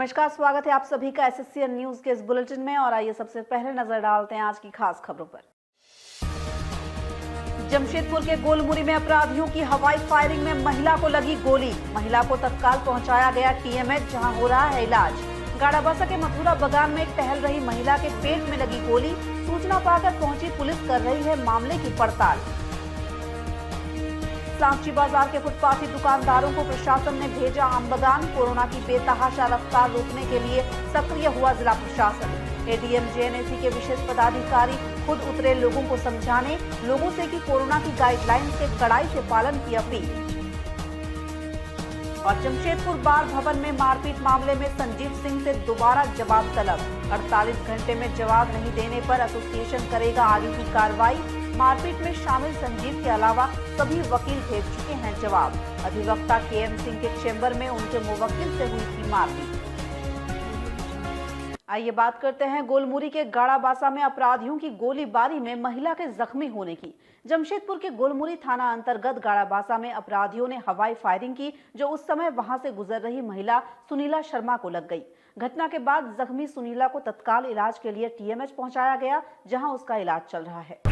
नमस्कार, स्वागत है आप सभी का एसएससीएन न्यूज के इस बुलेटिन में। और आइए सबसे पहले नजर डालते हैं आज की खास खबरों पर। जमशेदपुर के गोलमुरी में अपराधियों की हवाई फायरिंग में महिला को लगी गोली। महिला को तत्काल पहुंचाया गया टीएमएच, जहां हो रहा है इलाज। गाड़ाबासा के मथुरा बगान में टहल रही महिला के पेट में लगी गोली। सूचना पाकर पहुंची पुलिस कर रही है मामले की पड़ताल। सांची बाजार के फुटपाथी दुकानदारों को प्रशासन ने भेजा आम बगान। कोरोना की बेतहाशा रफ्तार रोकने के लिए सक्रिय हुआ जिला प्रशासन। एडीएम जेएनएसी के विशेष पदाधिकारी खुद उतरे लोगों को समझाने, लोगों से की कोरोना की गाइडलाइंस के कड़ाई से पालन की अपील। और जमशेदपुर बार भवन में मारपीट मामले में संजीव सिंह से दोबारा जवाब तलब। 48 घंटे में जवाब नहीं देने पर एसोसिएशन करेगा आगे की कार्रवाई। मारपीट में शामिल संजीव के अलावा सभी वकील भेज चुके हैं जवाब। अधिवक्ता केएम सिंह के चेंबर में उनके मुवक्किल से हुई थी मारपीट। आइए बात करते हैं गोलमुरी के गाड़ाबासा में अपराधियों की गोलीबारी में महिला के जख्मी होने की। जमशेदपुर के गोलमुरी थाना अंतर्गत गाड़ाबासा में अपराधियों ने हवाई फायरिंग की, जो उस समय वहां से गुजर रही महिला सुनीला शर्मा को लग गई। घटना के बाद जख्मी सुनीला को तत्काल इलाज के लिए टीएमएच पहुंचाया गया, जहां उसका इलाज चल रहा है।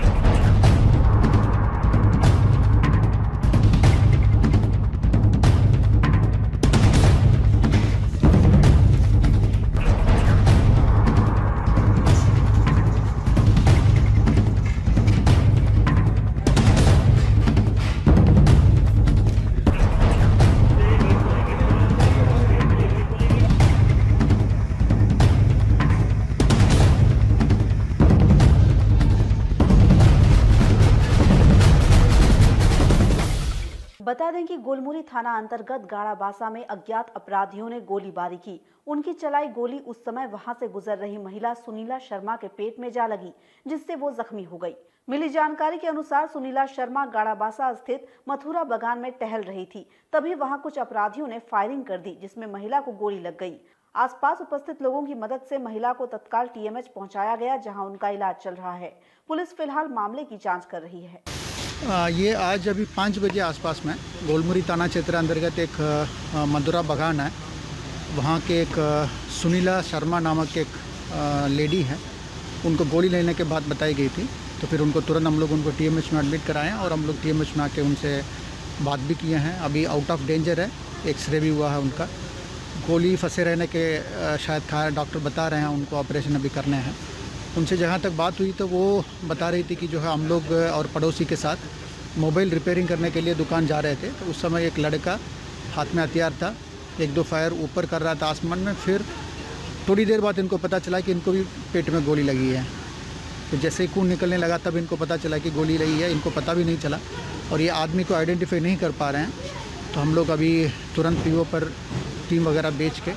बता दें कि गोलमुरी थाना अंतर्गत गाड़ाबासा में अज्ञात अपराधियों ने गोलीबारी की। उनकी चलाई गोली उस समय वहां से गुजर रही महिला सुनीला शर्मा के पेट में जा लगी, जिससे वो जख्मी हो गई। मिली जानकारी के अनुसार सुनीला शर्मा गाड़ाबासा स्थित मथुरा बगान में टहल रही थी, तभी वहां कुछ अपराधियों ने फायरिंग कर दी, जिसमें महिला को गोली लग गई। आसपास उपस्थित लोगों की मदद से महिला को तत्काल टीएमएच पहुंचाया गया, जहां उनका इलाज चल रहा है। पुलिस फिलहाल मामले की जाँच कर रही है। ये आज अभी 5 बजे आसपास में गोलमुरी थाना क्षेत्र अंतर्गत एक मथुरा बगान है। वहाँ के एक सुनीला शर्मा नामक एक लेडी है, उनको गोली लेने के बाद बताई गई थी। तो फिर उनको तुरंत हम लोग उनको टीएमएच में एडमिट कराए और हम लोग टीएमएच में आके उनसे बात भी किए हैं। अभी आउट ऑफ डेंजर है, एक्सरे भी हुआ है उनका। गोली फंसे रहने के शायद डॉक्टर बता रहे हैं उनको ऑपरेशन अभी करने हैं। उनसे जहाँ तक बात हुई तो वो बता रही थी कि जो है हम लोग और पड़ोसी के साथ मोबाइल रिपेयरिंग करने के लिए दुकान जा रहे थे। तो उस समय एक लड़का हाथ में हथियार था, 1-2 फायर ऊपर कर रहा था आसमान में। फिर थोड़ी देर बाद इनको पता चला कि इनको भी पेट में गोली लगी है। तो जैसे ही खून निकलने लगा तब इनको पता चला कि गोली लगी है। इनको पता भी नहीं चला और ये आदमी को आइडेंटिफाई नहीं कर पा रहे हैं। तो हम लोग अभी तुरंत पीओ पर टीम वगैरह बेच के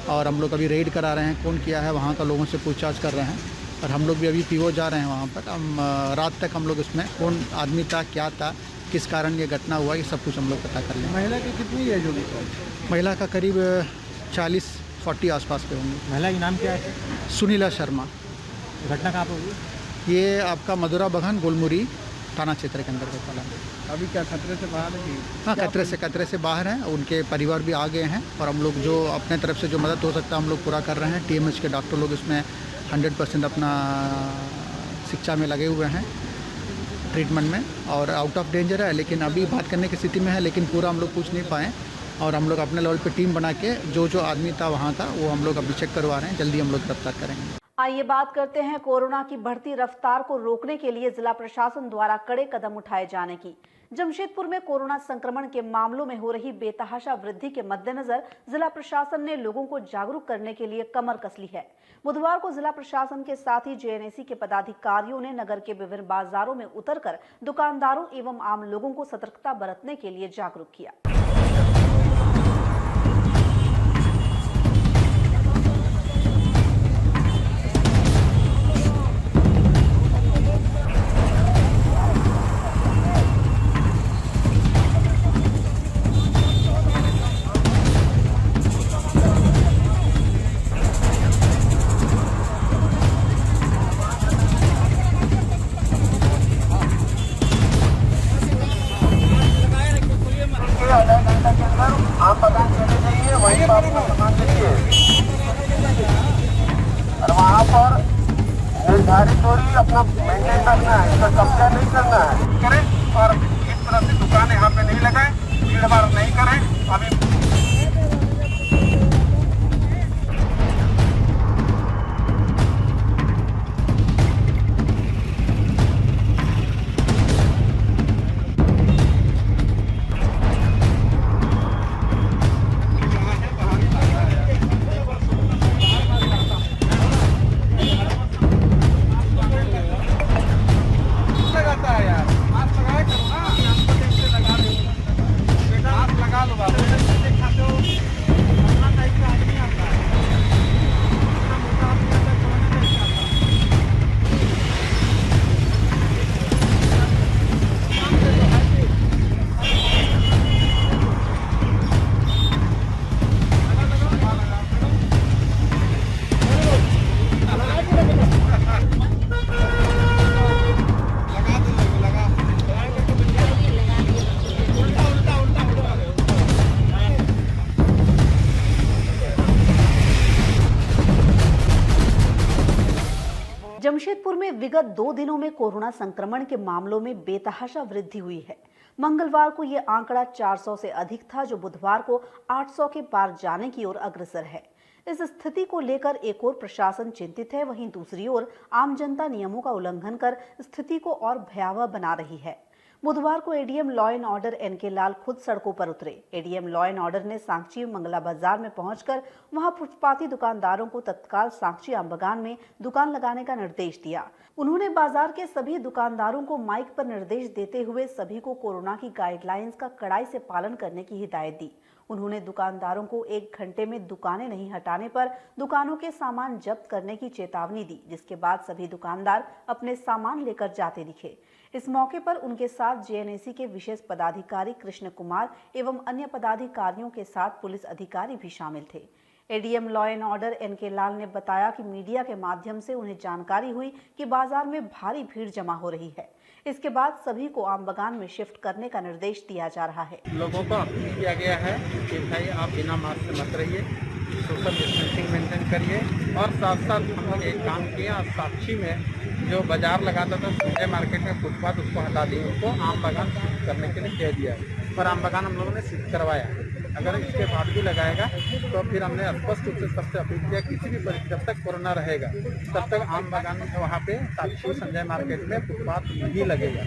और हम लोग अभी रेड करा रहे हैं, कौन किया है वहाँ का लोगों से पूछताछ कर रहे हैं। और हम लोग भी अभी पीओ जा रहे हैं वहाँ पर। हम रात तक हम लोग इसमें कौन आदमी था, क्या था, किस कारण ये घटना हुआ, ये सब कुछ हम लोग पता कर लेंगे। महिला की कितनी एज होगी? महिला का करीब 40-40 आसपास पे होंगे। महिला का नाम क्या है? सुनीला शर्मा। घटना कहाँ पर हुई? ये आपका मथुरा बगान गोलमुरी थाना क्षेत्र के अंतर्गत वाला। अभी क्या खतरे से बाहर है? हाँ, खतरे से बाहर हैं। उनके परिवार भी आ गए हैं और हम लोग जो अपने तरफ से जो मदद हो सकता है हम लोग पूरा कर रहे हैं। टीएमएच के डॉक्टर लोग इसमें 100% अपना शिक्षा में लगे हुए हैं, ट्रीटमेंट में। और आउट ऑफ डेंजर है, लेकिन अभी बात करने की स्थिति में है, लेकिन पूरा हम लोग पूछ नहीं पाए। और हम लोग अपने लेवल पे टीम बना के जो आदमी था वहाँ का वो हम लोग अभी चेक करवा रहे हैं। जल्दी हम लोग गिरफ्तार करेंगे। आइए बात करते हैं कोरोना की बढ़ती रफ्तार को रोकने के लिए जिला प्रशासन द्वारा कड़े कदम उठाए जाने की। जमशेदपुर में कोरोना संक्रमण के मामलों में हो रही बेतहाशा वृद्धि के मद्देनजर जिला प्रशासन ने लोगों को जागरूक करने के लिए कमर कस ली है। बुधवार को जिला प्रशासन के साथ ही जेएनएसी के पदाधिकारियों ने नगर के विभिन्न बाजारों में उतरकर दुकानदारों एवं आम लोगों को सतर्कता बरतने के लिए जागरूक किया। आप पता चले जाइए, वहीं पर आपको सामान लीजिए। यहाँ पर निर्धारित दूरी अपना मेंटेन करना है, इसका कब्जा नहीं करना है करें और इस तरह से दुकान यहाँ पे नहीं लगाएं, भीड़ भाड़ नहीं करें। अभी जमशेदपुर में विगत 2 दिनों में कोरोना संक्रमण के मामलों में बेतहाशा वृद्धि हुई है। मंगलवार को ये आंकड़ा 400 से अधिक था, जो बुधवार को 800 के पार जाने की ओर अग्रसर है। इस स्थिति को लेकर एक ओर प्रशासन चिंतित है, वहीं दूसरी ओर आम जनता नियमों का उल्लंघन कर स्थिति को और भयावह बना रही है। बुधवार को ADM law and order NK Lal खुद सड़कों पर उतरे। एडीएम लॉ एंड ऑर्डर ने सांची मंगला बाजार में पहुंचकर वहां फुटपाती दुकानदारों को तत्काल सांची आमबगान में दुकान लगाने का निर्देश दिया। उन्होंने बाजार के सभी दुकानदारों को माइक पर निर्देश देते हुए सभी को कोरोना की गाइडलाइंस का कड़ाई से पालन करने की हिदायत दी। उन्होंने दुकानदारों को 1 घंटे में दुकानें नहीं हटाने पर दुकानों के सामान जब्त करने की चेतावनी दी, जिसके बाद सभी दुकानदार अपने सामान लेकर जाते दिखे। इस मौके पर उनके साथ जेएनएसी के विशेष पदाधिकारी कृष्ण कुमार एवं अन्य पदाधिकारियों के साथ पुलिस अधिकारी भी शामिल थे। ADM law and order NK Lal ने बताया कि मीडिया के माध्यम से उन्हें जानकारी हुई कि बाजार में भारी भीड़ जमा हो रही है। इसके बाद सभी को आमबगान में शिफ्ट करने का निर्देश दिया जा रहा है। लोगों को अपील किया गया है कि भाई आप बिना मास्क मत रहिए, सोशल डिस्टेंसिंग मेंटेन करिए और साथ साथ हम लोग एक काम किया, साक्षी में जो बाजार लगाता था संजय मार्केट में फुटपाथ, उसको हटा दिए, उसको आम बागान शिफ्ट करने के लिए कह दिया पर आम बागान हम लोगों ने शिफ्ट करवाया। अगर इसके बाद भी लगाएगा तो फिर हमने स्पष्ट रूप से सबसे अपील किया किसी भी परिस्थिति जब तक कोरोना रहेगा तब तक आम बागान में वहाँ पे साक्षी संजय मार्केट में फुटपाथ नहीं लगेगा।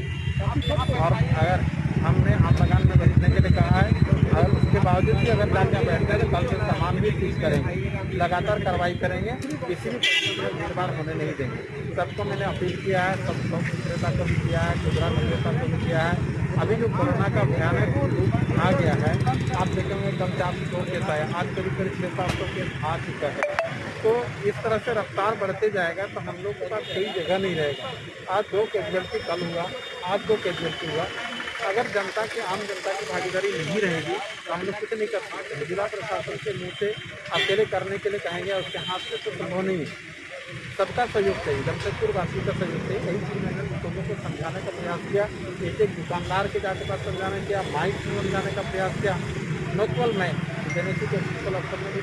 और अगर हमने आम बागान में बैठने के लिए कहा है, अगर उसके बावजूद भी अगर जाके बैठ जाए तो कल से सामान भी सीज करेंगे, लगातार कार्रवाई करेंगे, किसी भी परिस्थिति में भीड़ भाड़ होने नहीं देंगे। सबको मैंने अपील किया है, सब विक्रेता को भी किया है, खुदरा विक्रेता को भी किया है। अभी जो कोरोना का भयानक रूप आ गया है, आप देखेंगे कल 400 केस आया, आज करीब 600-700 केस आ चुका है। तो इस तरह से रफ्तार बढ़ते जाएगा तो हम लोग के पास कोई जगह नहीं रहेगा। आज 2 कैजुअल्टी कल हुआ, आज 2 कैजुअल्टी हुआ। अगर जनता की आम जनता की भागीदारी नहीं रहेगी तो हम लोग कुछ नहीं कर सकते। जिला प्रशासन के मुँह से अकेले करने के लिए कहेंगे, उसके हाथ से तो संभव नहीं है। सबका सहयोग चाहिए, जमशेदपुर वासी का सहयोग चाहिए। यही चीज़ मैंने लोगों को समझाने का प्रयास किया, एक दुकानदार के जाके पास समझाने किया, माइक से समझाने का प्रयास किया। न केवल मैं, जेएनएसी के प्रिंसिपल अफसर ने भी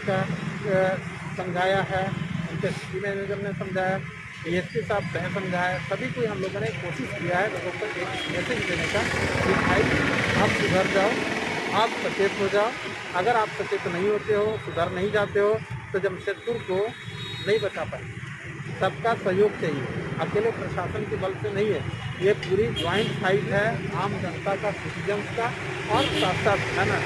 समझाया है, उनके सिटी मैनेजर ने समझाया, डीएसपी साहब ने समझाया, सभी को हम लोगों ने कोशिश किया है लोगों को एक मैसेज देने का कि भाई आप सुधर जाओ, आप सचेत हो जाओ। अगर आप सचेत नहीं होते हो, सुधर नहीं जाते हो तो जमशेदपुर को नहीं बचा पाए। सबका सहयोग चाहिए, अकेले प्रशासन के बल से नहीं है। ये पूरी ज्वाइंट फाइट है आम जनता का, सिटीजन्स का और साथ साथ है ना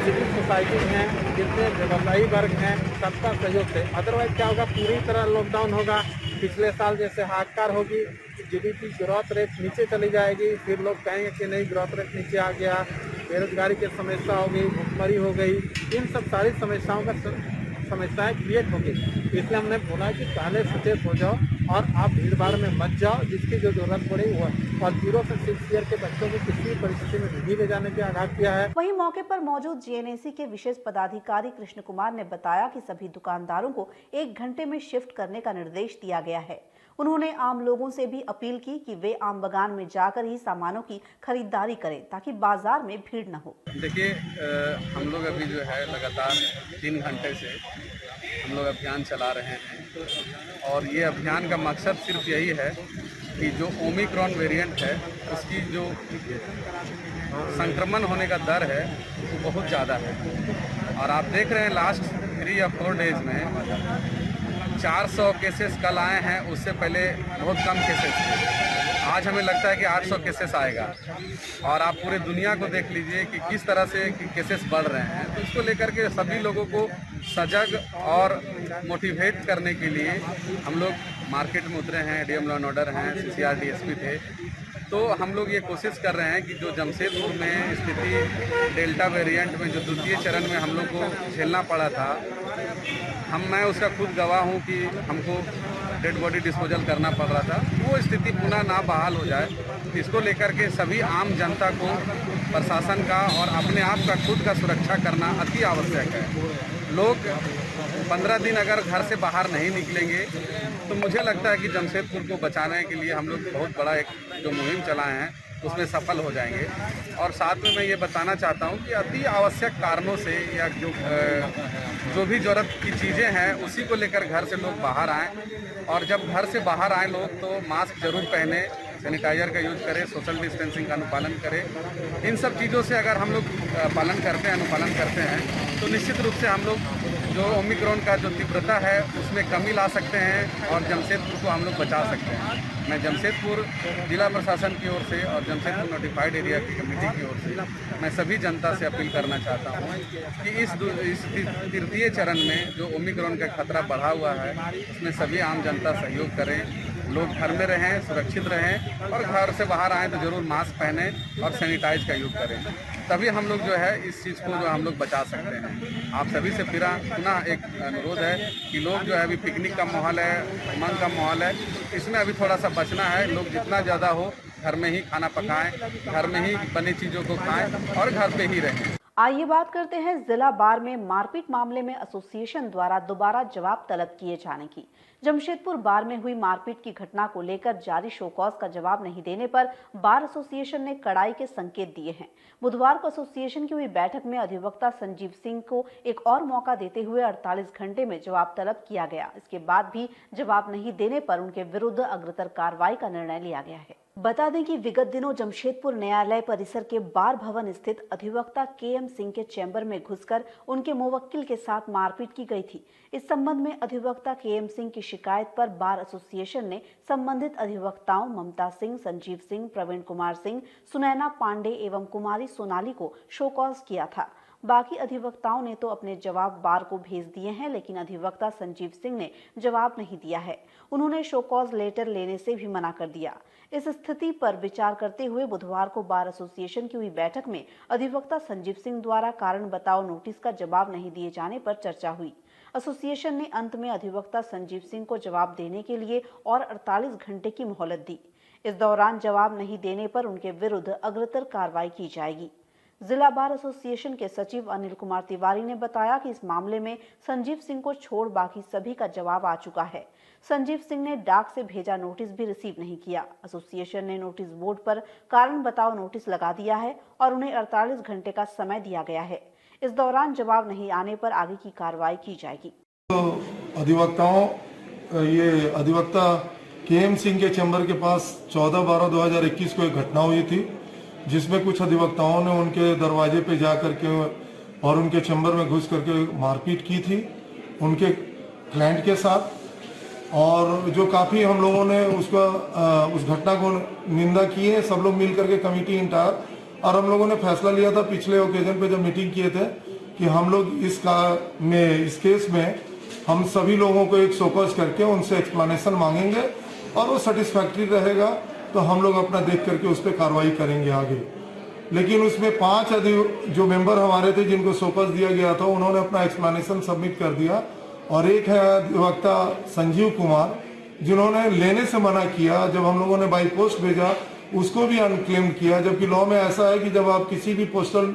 सिविल सोसाइटी हैं, जितने व्यवसायी वर्ग हैं, सबका सहयोग से। अदरवाइज क्या होगा, पूरी तरह लॉकडाउन होगा, पिछले साल जैसे हाहाकार होगी, जीडीपी ग्रोथ रेट नीचे चली जाएगी, फिर लोग कहेंगे कि नहीं ग्रोथ रेट नीचे आ गया, बेरोजगारी की समस्या हो गई, भुखमरी हो गई, इन सब सारी समस्याएं क्रिएट होगी। इसलिए हमने बोला कि पहले सचेत हो जाओ और आप भीड़ भाड़ में मत जाओ, जिसकी जो जरूरत पड़े वो। और 0 से 6 ईयर के बच्चों को किसी भी परिस्थिति में नहीं ले जाने का आगाह किया है। वहीं मौके पर मौजूद जेएनएसी के विशेष पदाधिकारी कृष्ण कुमार ने बताया कि सभी दुकानदारों को 1 घंटे में शिफ्ट करने का निर्देश दिया गया है। उन्होंने आम लोगों से भी अपील की कि वे आम बागान में जाकर ही सामानों की खरीदारी करें ताकि बाजार में भीड़ न हो। देखिए, हम लोग अभी जो है लगातार 3 घंटे से हम लोग अभियान चला रहे हैं और ये अभियान का मकसद सिर्फ यही है कि जो ओमिक्रॉन वेरिएंट है उसकी जो संक्रमण होने का दर है वो बहुत ज़्यादा है और आप देख रहे हैं लास्ट 3 या 4 डेज़ में 400 केसेस कल आए हैं, उससे पहले बहुत कम केसेस थे। आज हमें लगता है कि 800 केसेस आएगा और आप पूरे दुनिया को देख लीजिए कि किस तरह से केसेस बढ़ रहे हैं। तो इसको लेकर के सभी लोगों को सजग और मोटिवेट करने के लिए हम लोग मार्केट में उतरे हैं। डीएम लॉ एंड ऑर्डर हैं, CCR DSP थे, तो हम लोग ये कोशिश कर रहे हैं कि जो जमशेदपुर में स्थिति डेल्टा वेरिएंट में जो द्वितीय चरण में हम लोग को झेलना पड़ा था, मैं उसका खुद गवाह हूँ कि हमको डेड बॉडी डिस्पोजल करना पड़ रहा था, वो स्थिति पुनः ना बहाल हो जाए। इसको लेकर के सभी आम जनता को प्रशासन का और अपने आप का खुद का सुरक्षा करना अति आवश्यक है। लोग 15 दिन अगर घर से बाहर नहीं निकलेंगे तो मुझे लगता है कि जमशेदपुर को बचाने के लिए हम लोग बहुत बड़ा एक जो मुहिम चलाए हैं उसमें सफल हो जाएंगे। और साथ में मैं ये बताना चाहता हूँ कि अति आवश्यक कारणों से या जो भी ज़रूरत की चीज़ें हैं उसी को लेकर घर से लोग बाहर आएँ और जब घर से बाहर आए लोग तो मास्क जरूर पहने, सैनिटाइजर का यूज करें, सोशल डिस्टेंसिंग का अनुपालन करें। इन सब चीज़ों से अगर हम लोग पालन करते हैं, अनुपालन करते हैं तो निश्चित रूप से हम लोग जो ओमिक्रॉन का जो तीव्रता है उसमें कमी ला सकते हैं और जमशेदपुर को हम लोग बचा सकते हैं। मैं जमशेदपुर जिला प्रशासन की ओर से और जमशेदपुर नोटिफाइड एरिया की कमेटी की ओर से मैं सभी जनता से अपील करना चाहता हूँ कि इस तृतीय चरण में जो ओमिक्रॉन का खतरा बढ़ा हुआ है उसमें सभी आम जनता सहयोग करें, लोग घर में रहें, सुरक्षित रहें और घर से बाहर आएँ तो ज़रूर मास्क पहने और सैनिटाइज का यूज़ करें, तभी हम लोग जो है इस चीज़ को जो हम लोग बचा सकते हैं। आप सभी से पुनः एक अनुरोध है कि लोग जो है अभी पिकनिक का माहौल है, उमंग का माहौल है, इसमें अभी थोड़ा सा बचना है। लोग जितना ज़्यादा हो घर में ही खाना पकाएं, घर में ही बनी चीज़ों को खाएं और घर पे ही रहें। आइए बात करते हैं जिला बार में मारपीट मामले में एसोसिएशन द्वारा दोबारा जवाब तलब किए जाने की। जमशेदपुर बार में हुई मारपीट की घटना को लेकर जारी शोकॉज का जवाब नहीं देने पर बार एसोसिएशन ने कड़ाई के संकेत दिए हैं। बुधवार को एसोसिएशन की हुई बैठक में अधिवक्ता संजीव सिंह को एक और मौका देते हुए 48 घंटे में जवाब तलब किया गया। इसके बाद भी जवाब नहीं देने पर उनके विरुद्ध अग्रतर कार्रवाई का निर्णय लिया गया है। बता दें कि विगत दिनों जमशेदपुर न्यायालय परिसर के बार भवन स्थित अधिवक्ता KM सिंह के चैम्बर में घुसकर उनके मुवक्किल के साथ मारपीट की गई थी। इस संबंध में अधिवक्ता KM सिंह की शिकायत पर बार एसोसिएशन ने संबंधित अधिवक्ताओं ममता सिंह, संजीव सिंह, प्रवीण कुमार सिंह, सुनैना पांडे एवं कुमारी सोनाली को शोकॉज किया था। बाकी अधिवक्ताओं ने तो अपने जवाब बार को भेज दिए हैं, लेकिन अधिवक्ता संजीव सिंह ने जवाब नहीं दिया है। उन्होंने शोकॉज लेटर लेने से भी मना कर दिया। इस स्थिति पर विचार करते हुए बुधवार को बार एसोसिएशन की हुई बैठक में अधिवक्ता संजीव सिंह द्वारा कारण बताओ नोटिस का जवाब नहीं दिए जाने पर चर्चा हुई। एसोसिएशन ने अंत में अधिवक्ता संजीव सिंह को जवाब देने के लिए और 48 घंटे की मोहलत दी। इस दौरान जवाब नहीं देने पर उनके विरुद्ध अग्रतर कार्रवाई की जाएगी। जिला बार एसोसिएशन के सचिव अनिल कुमार तिवारी ने बताया कि इस मामले में संजीव सिंह को छोड़ बाकी सभी का जवाब आ चुका है। संजीव सिंह ने डाक से भेजा नोटिस भी रिसीव नहीं किया। एसोसिएशन ने नोटिस बोर्ड पर कारण बताओ नोटिस लगा दिया है और उन्हें 48 घंटे का समय दिया गया है। इस दौरान जवाब नहीं आने पर आगे की कार्रवाई की जाएगी। अधिवक्ता KM सिंह के चैम्बर के पास 14/12/2021 को एक घटना हुई थी, जिसमें कुछ अधिवक्ताओं ने उनके दरवाजे पे जा करके और उनके चैम्बर में घुस करके मारपीट की थी उनके क्लाइंट के साथ, और जो काफ़ी हम लोगों ने उस घटना को निंदा की है, सब लोग मिल करके कमेटी इंटायर, और हम लोगों ने फैसला लिया था पिछले ओकेजन पे जब मीटिंग किए थे कि हम लोग इस केस में हम सभी लोगों को एक शोकॉज करके उनसे एक्सप्लेनेशन मांगेंगे और वो सेटिस्फैक्ट्री रहेगा तो हम लोग अपना देख करके उस पर कार्रवाई करेंगे आगे। लेकिन उसमें 5 जो मेंबर हमारे थे जिनको शोकॉज दिया गया था, उन्होंने अपना एक्सप्लेनेशन सबमिट कर दिया, और एक है अधिवक्ता संजीव कुमार जिन्होंने लेने से मना किया। जब हम लोगों ने बाई पोस्ट भेजा उसको भी अनक्लेम्ड किया, जबकि लॉ में ऐसा है कि जब आप किसी भी पोस्टल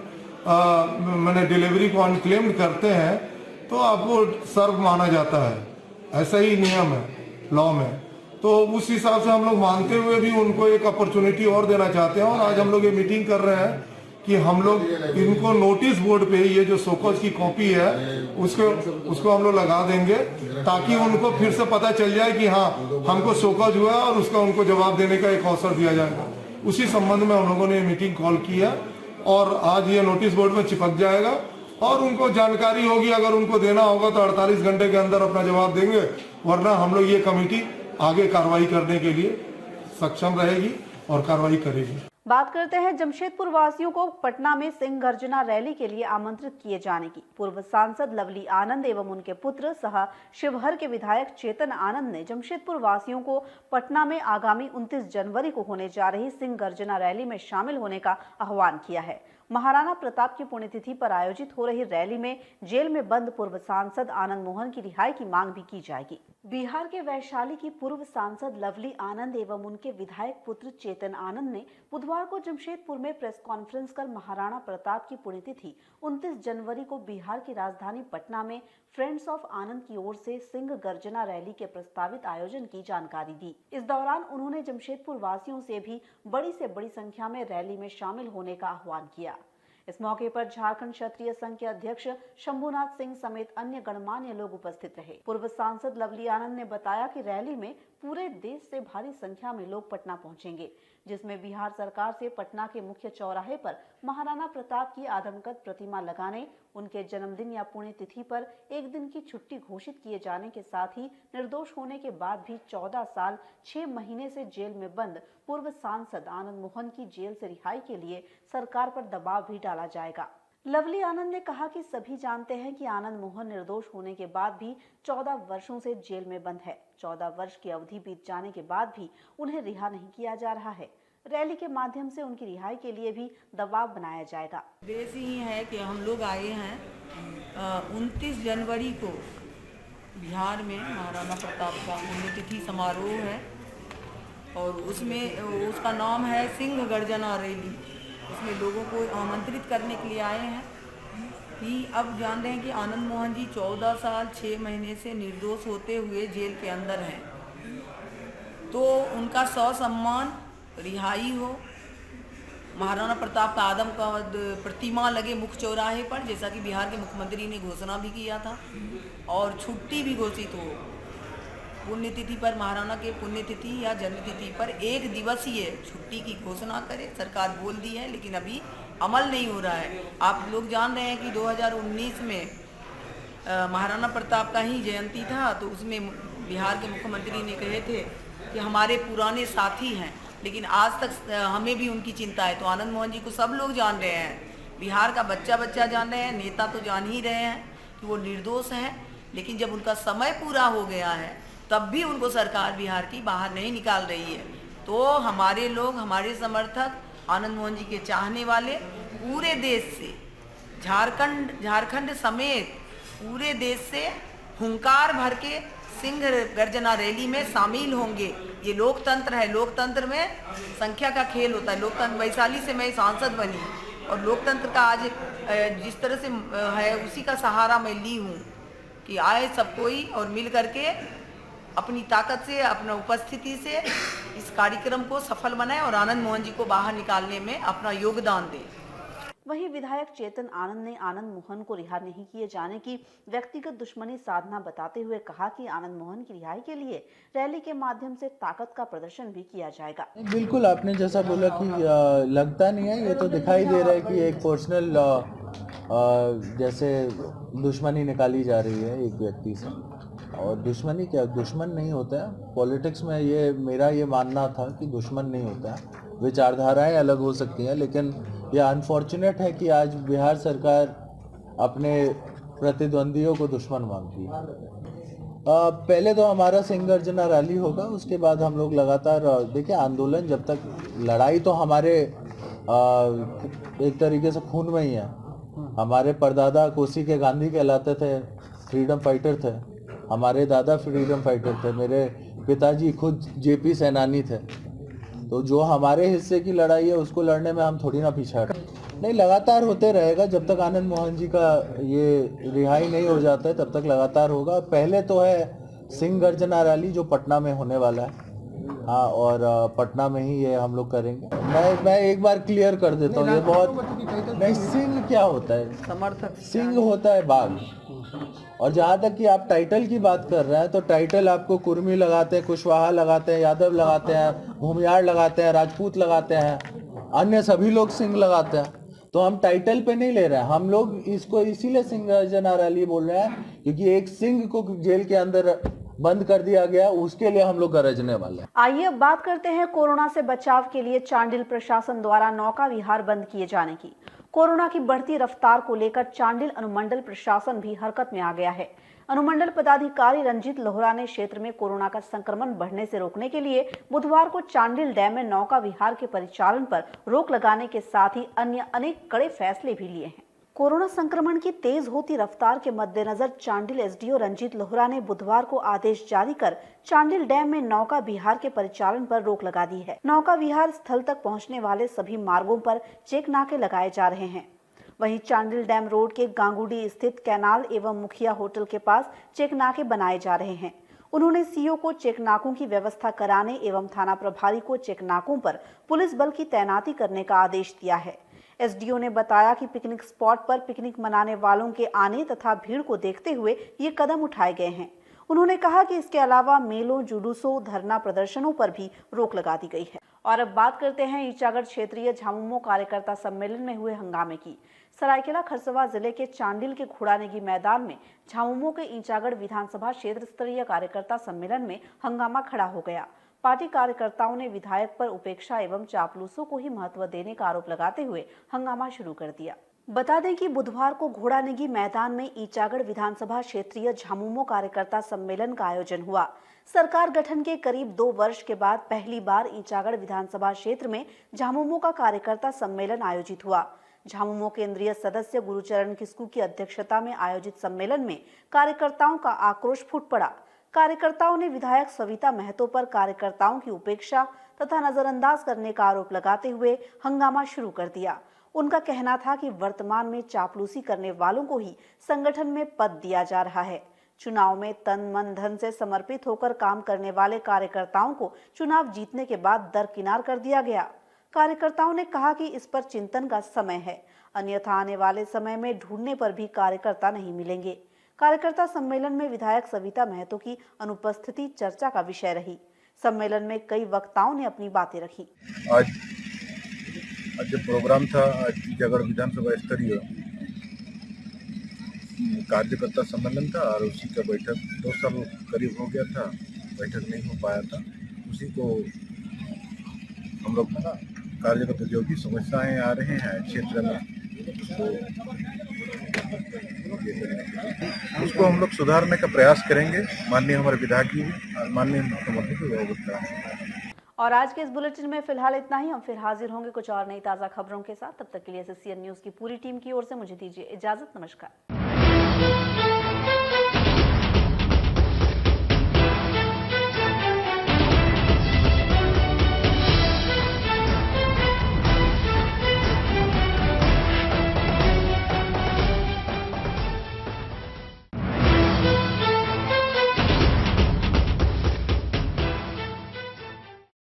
डिलीवरी को अनक्लेम्ड करते हैं तो आपको सर्व माना जाता है, ऐसा ही नियम है लॉ में। तो उस हिसाब से हम लोग मानते हुए भी उनको एक अपॉर्चुनिटी और देना चाहते हैं, और आज हम लोग ये मीटिंग कर रहे हैं कि हम लोग इनको नोटिस बोर्ड पे ये जो सोकॉज की कॉपी है उसको हम लोग लगा देंगे, ताकि उनको फिर से पता चल जाए कि हाँ हमको सोकॉज हुआ और उसका उनको जवाब देने का एक अवसर दिया जाएगा। उसी संबंध में हम लोगों ने मीटिंग कॉल की है और आज ये नोटिस बोर्ड में चिपक जाएगा और उनको जानकारी होगी। अगर उनको देना होगा तो 48 घंटे के अंदर अपना जवाब देंगे, वरना हम लोग ये कमेटी आगे कार्रवाई करने के लिए सक्षम रहेगी और कार्रवाई करेगी। बात करते हैं जमशेदपुर वासियों को पटना में सिंह गर्जना रैली के लिए आमंत्रित किए जाने की। पूर्व सांसद लवली आनंद एवं उनके पुत्र सह शिवहर के विधायक चेतन आनंद ने जमशेदपुर वासियों को पटना में आगामी 29 जनवरी को होने जा रही सिंह गर्जना रैली में शामिल होने का आह्वान किया है। महाराणा प्रताप की पुण्यतिथि पर आयोजित हो रही रैली में जेल में बंद पूर्व सांसद आनंद मोहन की रिहाई की मांग भी की जाएगी। बिहार के वैशाली की पूर्व सांसद लवली आनंद एवं उनके विधायक पुत्र चेतन आनंद ने बुधवार को जमशेदपुर में प्रेस कॉन्फ्रेंस कर महाराणा प्रताप की पुण्यतिथि 29 जनवरी को बिहार की राजधानी पटना में फ्रेंड्स ऑफ आनंद की ओर से सिंह गर्जना रैली के प्रस्तावित आयोजन की जानकारी दी। इस दौरान उन्होंने जमशेदपुर वासियों से भी बड़ी से बड़ी संख्या में रैली में शामिल होने का आह्वान किया। इस मौके पर झारखंड क्षत्रिय संघ के अध्यक्ष शंभुनाथ सिंह समेत अन्य गणमान्य लोग उपस्थित रहे। पूर्व सांसद लवली आनंद ने बताया कि रैली में पूरे देश से भारी संख्या में लोग पटना पहुंचेंगे, जिसमें बिहार सरकार से पटना के मुख्य चौराहे पर महाराणा प्रताप की आदमकद प्रतिमा लगाने, उनके जन्मदिन या पुण्यतिथि पर एक दिन की छुट्टी घोषित किए जाने के साथ ही निर्दोष होने के बाद भी 14 साल 6 महीने से जेल में बंद पूर्व सांसद आनंद मोहन की जेल से रिहाई के लिए सरकार पर दबाव भी डाला जाएगा। लवली आनंद ने कहा कि सभी जानते हैं कि आनंद मोहन निर्दोष होने के बाद भी 14 वर्षों से जेल में बंद है। 14 वर्ष की अवधि बीत जाने के बाद भी उन्हें रिहा नहीं किया जा रहा है। रैली के माध्यम से उनकी रिहाई के लिए भी दबाव बनाया जाएगा। उद्देश्य ही है कि हम लोग आए हैं 29 जनवरी को बिहार में महाराणा प्रताप का पुण्यतिथि समारोह है और उसमें उसका नाम है सिंह गर्जना रैली। इसमें लोगों को आमंत्रित करने के लिए आए हैं कि अब जान रहे हैं कि आनंद मोहन जी 14 साल 6 महीने से निर्दोष होते हुए जेल के अंदर हैं, तो उनका ससम्मान रिहाई हो। महाराणा प्रताप का आदम का प्रतिमा लगे मुख्य चौराहे पर, जैसा कि बिहार के मुख्यमंत्री ने घोषणा भी किया था, और छुट्टी भी घोषित हो। पुण्यतिथि पर, महाराणा के पुण्यतिथि या जन्मतिथि पर 1 दिवसीय छुट्टी की घोषणा करे। सरकार बोल दी है लेकिन अभी अमल नहीं हो रहा है। आप लोग जान रहे हैं कि 2019 में महाराणा प्रताप का ही जयंती था, तो उसमें बिहार के मुख्यमंत्री ने कहे थे कि हमारे पुराने साथी हैं, लेकिन आज तक हमें भी उनकी चिंता है। तो आनंद मोहन जी को सब लोग जान रहे हैं, बिहार का बच्चा जान रहे हैं, नेता तो जान ही रहे हैं कि वो निर्दोष हैं, लेकिन जब उनका समय पूरा हो गया है तब भी उनको सरकार बिहार की बाहर नहीं निकाल रही है। तो हमारे लोग, हमारे समर्थक, आनंद मोहन जी के चाहने वाले पूरे देश से, झारखंड समेत पूरे देश से हुंकार भर के सिंह गर्जना रैली में शामिल होंगे। ये लोकतंत्र है, लोकतंत्र में संख्या का खेल होता है। लोकतंत्र, वैशाली से मैं सांसद बनी और लोकतंत्र का आज जिस तरह से है उसी का सहारा मैं ली हूँ कि आए सब कोई और मिल करके अपनी ताकत से, अपना उपस्थिति से इस कार्यक्रम को सफल बनाएं और आनंद मोहन जी को बाहर निकालने में अपना योगदान दें। वहीं विधायक चेतन आनंद ने आनंद मोहन को रिहा नहीं किए जाने की व्यक्तिगत दुश्मनी साधना बताते हुए कहा कि आनंद मोहन की रिहाई के लिए रैली के माध्यम से ताकत का प्रदर्शन भी किया जाएगा। बिल्कुल, आपने जैसा बोला कि लगता नहीं है, ये तो दिखाई दे रहा है कि एक पर्सनल जैसे दुश्मनी निकाली जा रही है एक व्यक्ति से। और दुश्मनी क्या, दुश्मन नहीं होता है पॉलिटिक्स में। ये मेरा ये मानना था कि दुश्मन नहीं होता है, विचारधाराएं अलग हो सकती हैं, लेकिन यह अनफॉर्चुनेट है कि आज बिहार सरकार अपने प्रतिद्वंदियों को दुश्मन मानती है। पहले तो हमारा सिंह गर्जना रैली होगा, उसके बाद हम लोग लगातार देखिए आंदोलन, जब तक लड़ाई तो हमारे एक तरीके से खून में ही है। हमारे परदादा कोसी के गांधी कहलाते थे, फ्रीडम फाइटर थे। हमारे दादा फ्रीडम फाइटर थे, मेरे पिताजी खुद जेपी सेनानी थे। तो जो हमारे हिस्से की लड़ाई है उसको लड़ने में हम थोड़ी ना पीछे हट नहीं, लगातार होते रहेगा जब तक आनंद मोहन जी का ये रिहाई नहीं हो जाता है, तब तक लगातार होगा। पहले तो है सिंह गर्जना रैली जो पटना में होने वाला है, हाँ, और पटना में ही ये हम लोग करेंगे। मैं एक बार क्लियर कर देता हूँ, ये बहुत नहीं, सिंह क्या होता है? समर्थक सिंह होता है बाघ। और जहाँ तक कि आप टाइटल की बात कर रहे हैं, तो टाइटल आपको कुर्मी लगाते हैं, कुशवाहा लगाते हैं, यादव लगाते हैं, भूमियार लगाते हैं, राजपूत लगाते हैं, अन्य सभी लोग सिंह लगाते हैं। तो हम टाइटल पे नहीं ले रहे हैं, हम लोग इसको इसीलिए सिंह गर्जना रैली बोल रहे हैं क्योंकि एक सिंह को जेल के अंदर बंद कर दिया गया, उसके लिए हम लोग गरजने वाले हैं। आइए अब बात करते हैं कोरोना से बचाव के लिए चांडिल प्रशासन द्वारा नौका विहार बंद किए जाने की। कोरोना की बढ़ती रफ्तार को लेकर चांडिल अनुमंडल प्रशासन भी हरकत में आ गया है। अनुमंडल पदाधिकारी रंजीत लोहरा ने क्षेत्र में कोरोना का संक्रमण बढ़ने से रोकने के लिए बुधवार को चांडिल डैम में नौका विहार के परिचालन पर रोक लगाने के साथ ही अन्य अनेक कड़े फैसले भी लिए हैं। कोरोना संक्रमण की तेज होती रफ्तार के मद्देनजर चांडिल एसडीओ रंजीत लोहरा ने बुधवार को आदेश जारी कर चांडिल डैम में नौका विहार के परिचालन पर रोक लगा दी है। नौका विहार स्थल तक पहुंचने वाले सभी मार्गों पर चेक नाके लगाए जा रहे हैं। वहीं चांडिल डैम रोड के गांगुडी स्थित कैनाल एवं मुखिया होटल के पास चेक नाके बनाए जा रहे हैं। उन्होंने सीओ को चेक नाकों की व्यवस्था कराने एवं थाना प्रभारी को चेक नाकों पर पुलिस बल की तैनाती करने का आदेश दिया है। एसडीओ ने बताया कि पिकनिक स्पॉट पर पिकनिक मनाने वालों के आने तथा भीड़ को देखते हुए ये कदम उठाए गए हैं। उन्होंने कहा कि इसके अलावा मेलों, जुलूसों, धरना प्रदर्शनों पर भी रोक लगा दी गई है। और अब बात करते हैं ईचागढ़ क्षेत्रीय झामुमो कार्यकर्ता सम्मेलन में हुए हंगामे की। सरायकेला खरसवा जिले के चांडिल के घोड़ानेगी मैदान में झामुमो के ईचागढ़ विधानसभा क्षेत्र स्तरीय कार्यकर्ता सम्मेलन में हंगामा खड़ा हो गया। पार्टी कार्यकर्ताओं ने विधायक पर उपेक्षा एवं चापलूसों को ही महत्व देने का आरोप लगाते हुए हंगामा शुरू कर दिया। बता दें कि बुधवार को घोड़ानेगी मैदान में ईचागढ़ विधानसभा क्षेत्रीय झामुमो कार्यकर्ता सम्मेलन का आयोजन हुआ। सरकार गठन के करीब 2 वर्ष के बाद पहली बार ईचागढ़ विधानसभा क्षेत्र में झामुमो का कार्यकर्ता सम्मेलन आयोजित हुआ। झामुमो केंद्रीय सदस्य गुरुचरण किस्कू की अध्यक्षता में आयोजित सम्मेलन में कार्यकर्ताओं का आक्रोश फूट पड़ा। कार्यकर्ताओं ने विधायक सविता महतो पर कार्यकर्ताओं की उपेक्षा तथा नजरअंदाज करने का आरोप लगाते हुए हंगामा शुरू कर दिया। उनका कहना था कि वर्तमान में चापलूसी करने वालों को ही संगठन में पद दिया जा रहा है। चुनाव में तन मन धन से समर्पित होकर काम करने वाले कार्यकर्ताओं को चुनाव जीतने के बाद दरकिनार कर दिया गया। कार्यकर्ताओं ने कहा कि इस पर चिंतन का समय है, अन्यथा आने वाले समय में ढूंढने पर भी कार्यकर्ता नहीं मिलेंगे। कार्यकर्ता सम्मेलन में विधायक सविता महतो की अनुपस्थिति चर्चा का विषय रही। सम्मेलन में कई वक्ताओं ने अपनी बातें रखी। आज जो प्रोग्राम था, आज ईचागढ़ विधानसभा स्तरीय कार्यकर्ता सम्मेलन था और उसी का बैठक 2 साल करीब हो गया था, बैठक नहीं हो पाया था। उसी को हम लोग कार्यकर्ता जो भी समस्याएं आ रहे हैं क्षेत्र में उसको हम लोग सुधारने का प्रयास करेंगे। माननीय हमारे विधायक जी और माननीय मुख्यमंत्री को अवगत कराएंगे। और आज के इस बुलेटिन में फिलहाल इतना ही। हम फिर हाजिर होंगे कुछ और नई ताज़ा खबरों के साथ। तब तक के लिए SCN न्यूज़ की पूरी टीम की ओर से मुझे दीजिए इजाजत। नमस्कार।